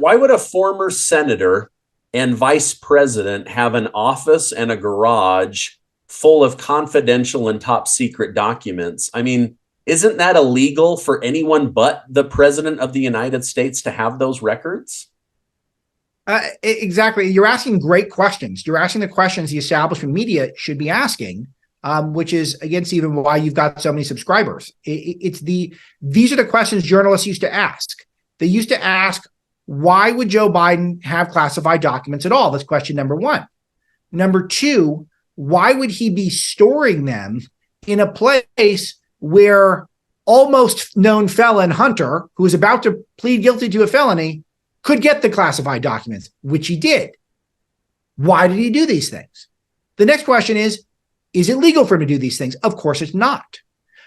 why would a former senator and vice president have an office and a garage full of confidential and top secret documents? I mean, isn't that illegal for anyone but the president of the United States to have those records? Exactly. You're asking great questions. You're asking the questions the establishment media should be asking, which is, again, Stephen, why you've got so many subscribers. These are the questions journalists used to ask. They used to ask, why would Joe Biden have classified documents at all? That's question number one. Number two, why would he be storing them in a place where almost known felon Hunter, who is about to plead guilty to a felony, could get the classified documents, which he did? Why did he do these things? The next question is it legal for him to do these things? Of course it's not.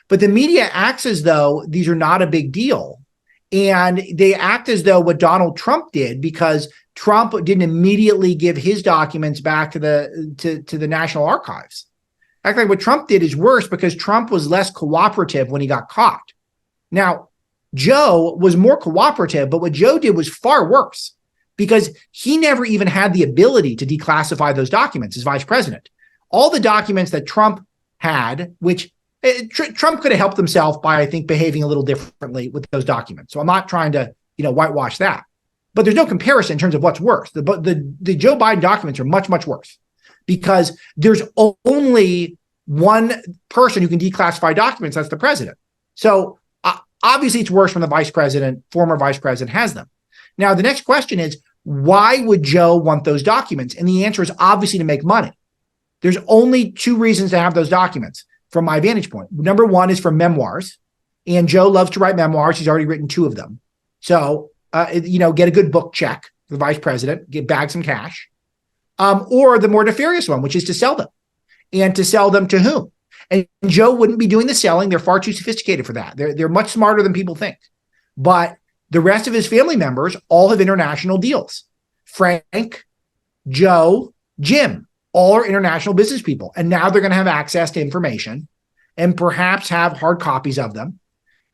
But the media acts as though these are not a big deal. And they act as though what Donald Trump did, because Trump didn't immediately give his documents back to the National Archives. Act like what Trump did is worse because Trump was less cooperative when he got caught. Now, Joe was more cooperative, but what Joe did was far worse because he never even had the ability to declassify those documents as vice president. All the documents that Trump had, which Trump could have helped himself by, I think, behaving a little differently with those documents. So I'm not trying to, whitewash that. But there's no comparison in terms of what's worse. The Joe Biden documents are much, much worse because there's only one person who can declassify documents. That's the president. So obviously, it's worse when the former vice president has them. Now, the next question is, why would Joe want those documents? And the answer is obviously to make money. There's only two reasons to have those documents from my vantage point. Number one is for memoirs. And Joe loves to write memoirs. He's already written 2 of them. So, get a good book check for the vice president, bag some cash. Or the more nefarious one, which is to sell them. And to sell them to whom? And Joe wouldn't be doing the selling. They're far too sophisticated for that. They're much smarter than people think. But the rest of his family members all have international deals. Frank, Joe, Jim, all are international business people. And now they're going to have access to information and perhaps have hard copies of them.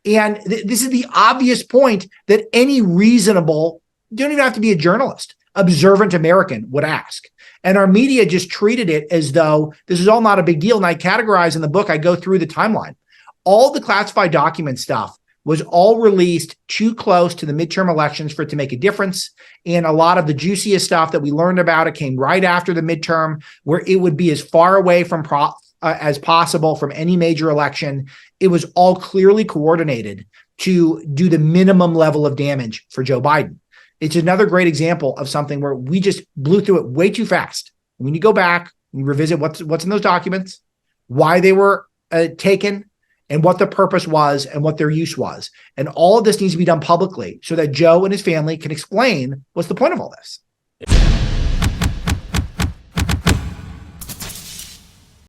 And this is the obvious point that any reasonable, don't even have to be a journalist, observant American would ask. And our media just treated it as though this is all not a big deal. And I categorize in the book, I go through the timeline. All the classified document stuff was all released too close to the midterm elections for it to make a difference. And a lot of the juiciest stuff that we learned about, it came right after the midterm, where it would be as far away from as possible from any major election. It was all clearly coordinated to do the minimum level of damage for Joe Biden. It's another great example of something where we just blew through it way too fast. When you go back and revisit what's in those documents, why they were taken, and what the purpose was and what their use was. And all of this needs to be done publicly so that Joe and his family can explain what's the point of all this.